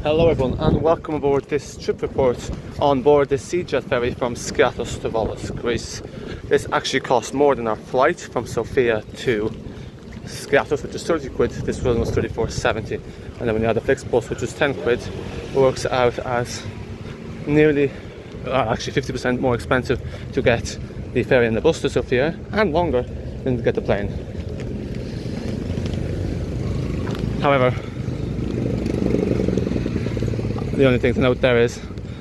Hello everyone and welcome aboard this trip report on board the Sea Jet Ferry from Skiathos to Volos, Greece. This actually cost more than our flight from Sofia to Skiathos, which is 30 quid. This one was 34.70, and then when you add the Flixbus, which was 10 quid, it works out as nearly, actually 50% more expensive to get the ferry and the bus to Sofia, and longer than to get the plane. However, the only thing to note there is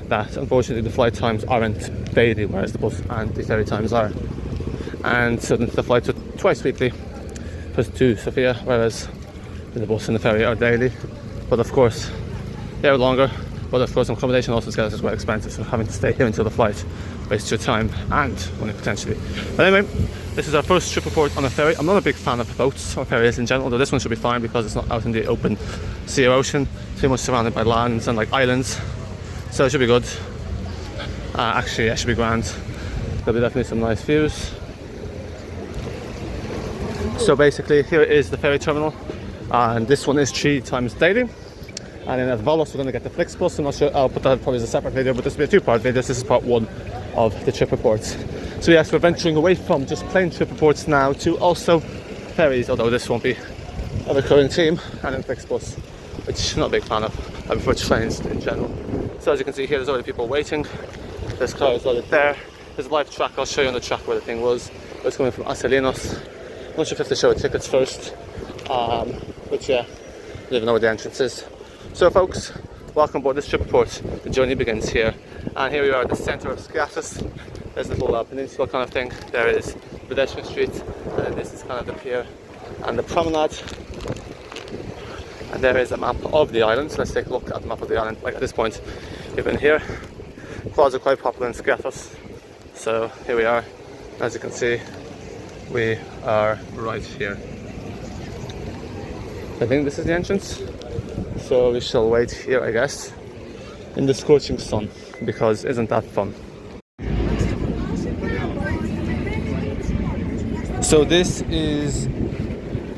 that unfortunately the flight times aren't daily, whereas the bus and the ferry times are. And so the flights are twice weekly to Sofia, whereas the bus and the ferry are daily. But of course, they're longer, but of course accommodation also gets as well expensive, so having to stay here until the flight wastes your time and money potentially. But anyway, this is our first trip report on a ferry. I'm not a big fan of boats or ferries in general, though this one should be fine because it's not out in the open sea or ocean, too much surrounded by lands and like islands, so it should be good. Actually, it should be grand. There'll be definitely some nice views. So basically, here is the ferry terminal, and this one is 3 times daily. And then at Volos we're going to get the Flixbus. I'm not sure, I'll put that probably as a separate video, but this will be a 2-part video. This is part 1 of the trip reports. So yes, we're venturing away from just plain trip reports now to also ferries, although this won't be a recurring theme, and then Flixbus, which I'm not a big fan of. I prefer trains in general. So as you can see here, there's already people waiting. There's cars loaded there. There's a live track. I'll show you on the track where the thing was. It's coming from Aselinos. I'm not sure if you have to show tickets first, but yeah, I don't even know where the entrance is. So folks, welcome aboard this trip report. The journey begins here, and here we are at the centre of Skiathos. There's a little peninsula kind of thing. There is pedestrian street, and then this is kind of the pier and the promenade. And there is a map of the island. So let's take a look at the map of the island. Like at this point, we've been here. Quads are quite popular in Skiathos, so here we are. As you can see, we are right here. I think this is the entrance. So we shall wait here, I guess, in the scorching sun, because isn't that fun? So this is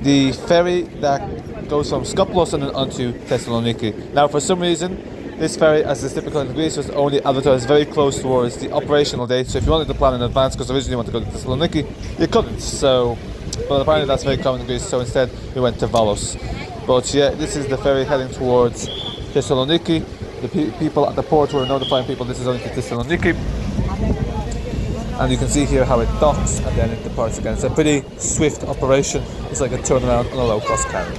the ferry that goes from Skoplos and onto Thessaloniki. Now for some reason, this ferry, as is typical in Greece, was only advertised very close towards the operational date. So if you wanted to plan in advance, because originally you wanted to go to Thessaloniki, you couldn't. So, but apparently that's very common in Greece, so instead we went to Volos. But yeah, this is the ferry heading towards Thessaloniki. The people at the port were notifying people this is only to Thessaloniki. And you can see here how it docks and then it departs again. It's a pretty swift operation. It's like a turnaround on a low-cost carrier.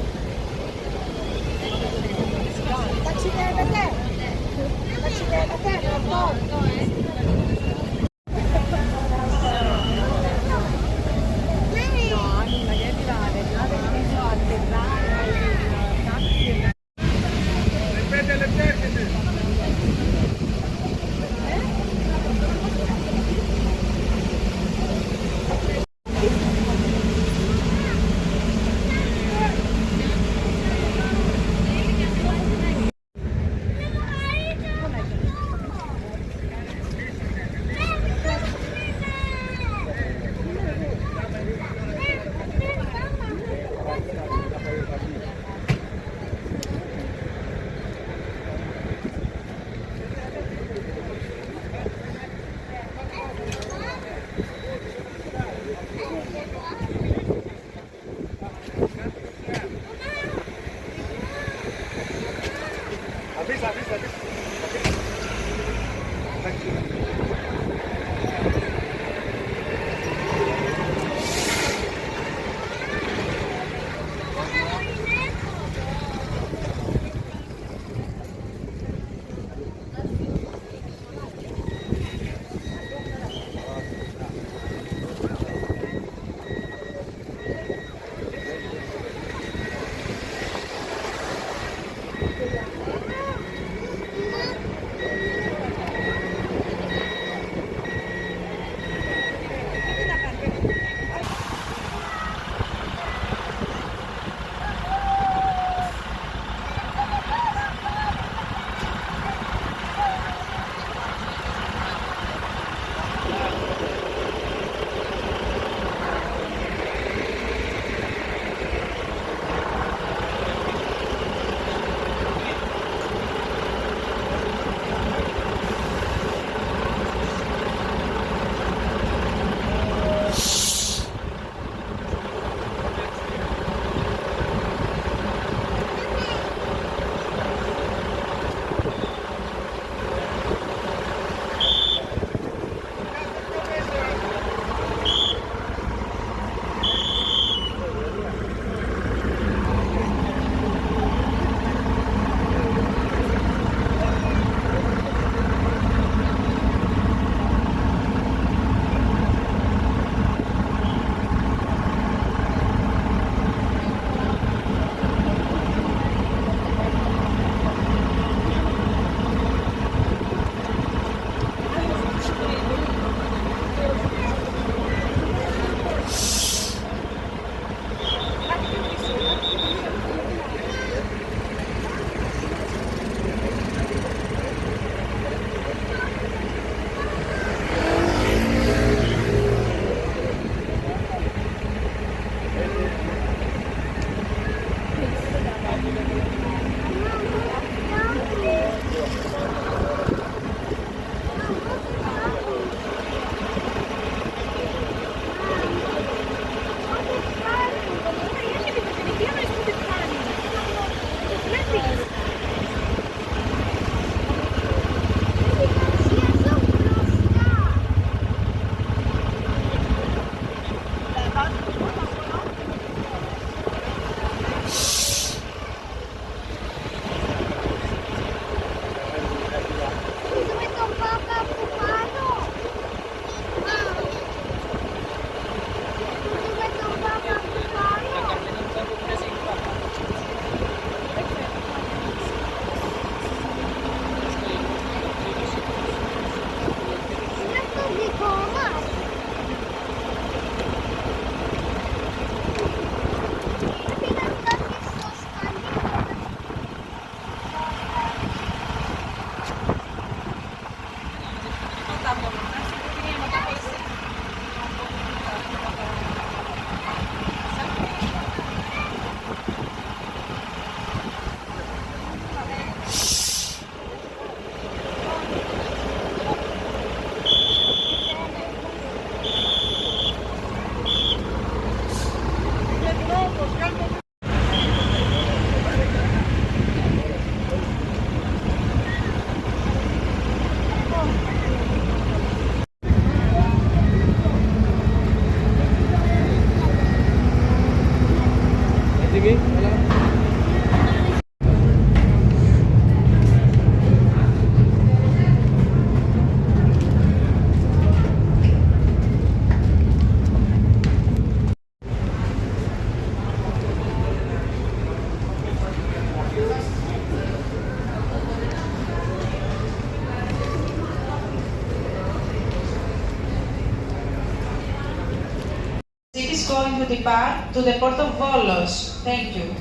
to depart to the port of Volos. Thank you.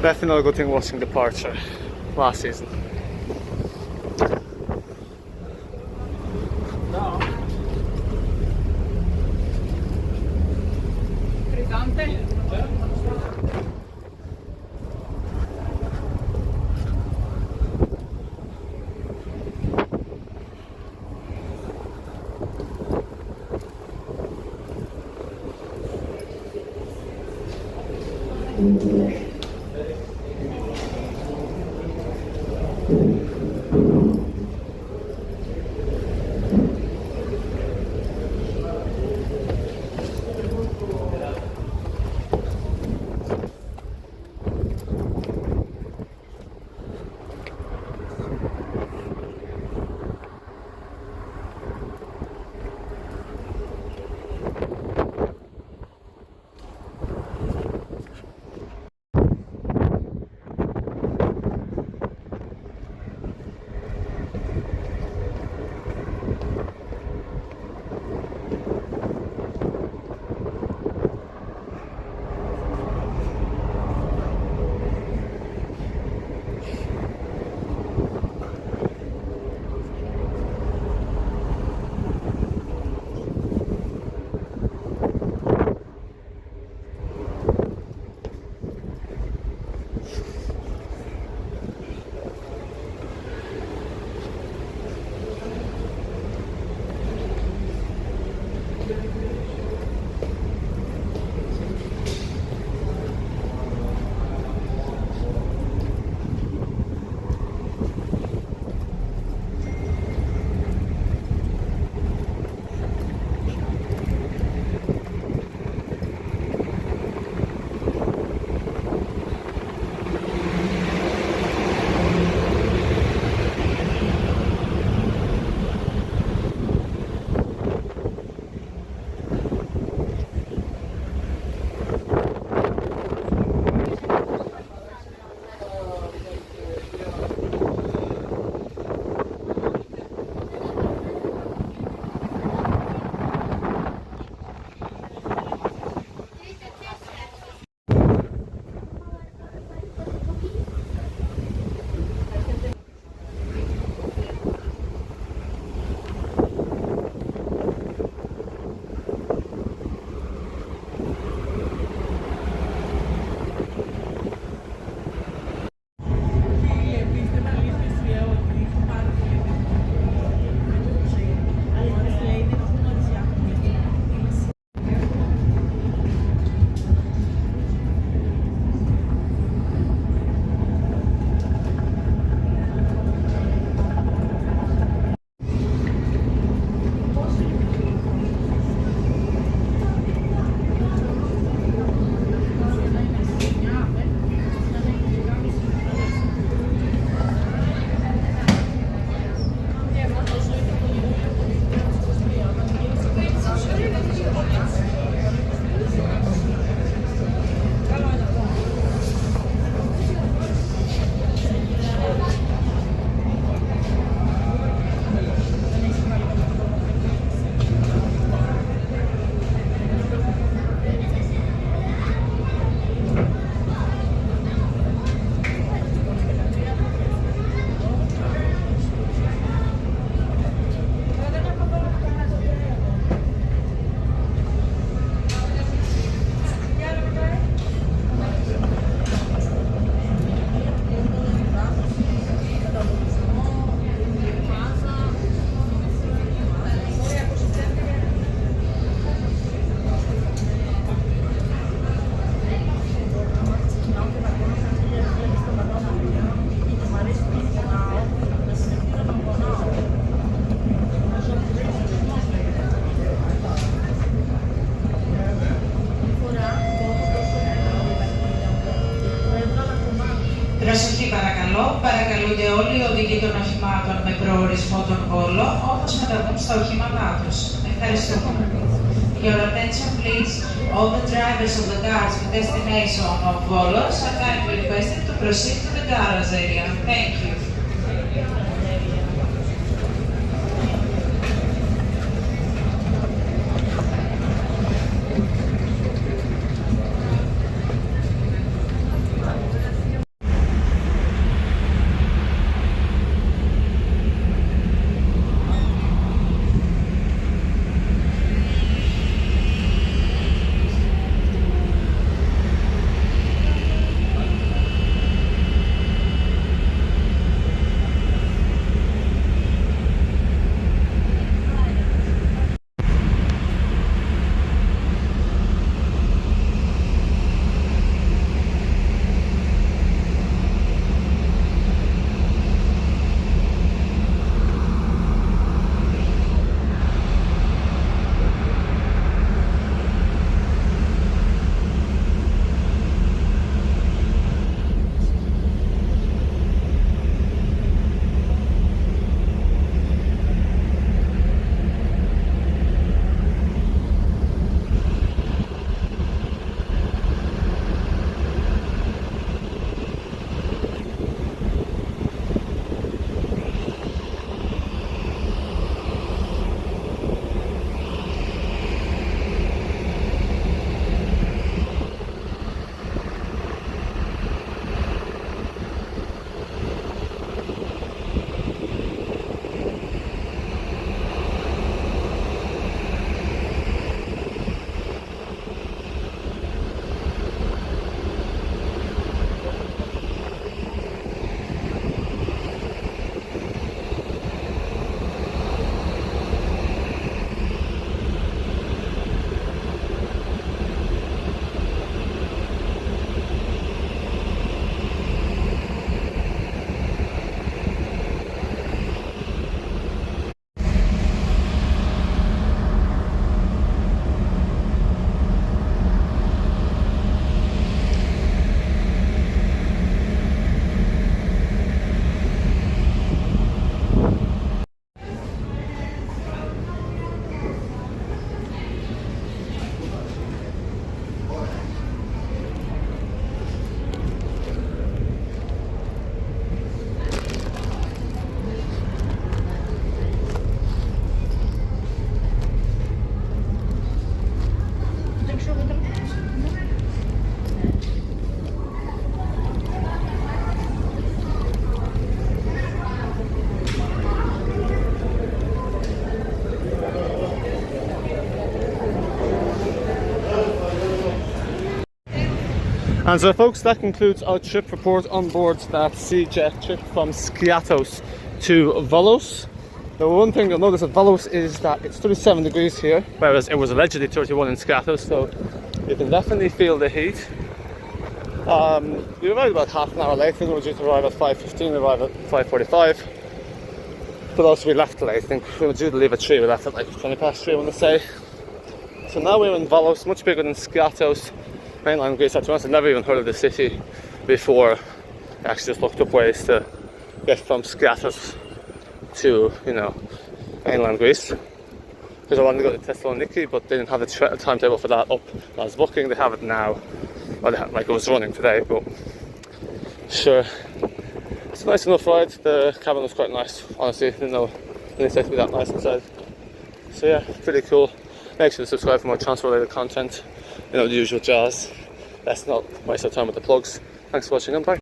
Definitely not a good thing watching departure last season. όπως μεταβούν στα οχήματά τους. Ευχαριστούμε. Your attention please. All the drivers of the cars with destination of Volos are kindly requested to proceed to the garage area. Thank you. And so folks, that concludes our trip report on board that Sea Jet trip from Skiathos to Volos. The one thing you'll notice at Volos is that it's 37 degrees here, whereas it was allegedly 31 in Skiathos, so you can definitely feel the heat. We arrived about half an hour late. We were due to arrive at 5:15, we arrived at 5:45. But also we left late. I think we were due to leave at 3, we left at like 20 past 3, I want to say. So now we're in Volos, much bigger than Skiathos, Mainland Greece. To be honest, I've never even heard of the city before. I actually just looked up ways to get from Skiathos to, you know, Mainland Greece. Because I wanted to go to Thessaloniki, but they didn't have the timetable for that up. I was booking, they have it now. Well, they have, like, it was running today, but sure. It's a nice enough ride. The cabin was quite nice, honestly. Didn't expect it to be that nice inside. So yeah, pretty cool. Make sure to subscribe for more transfer related content. You know, the usual jazz. Let's not waste our time with the plugs. Thanks for watching and bye.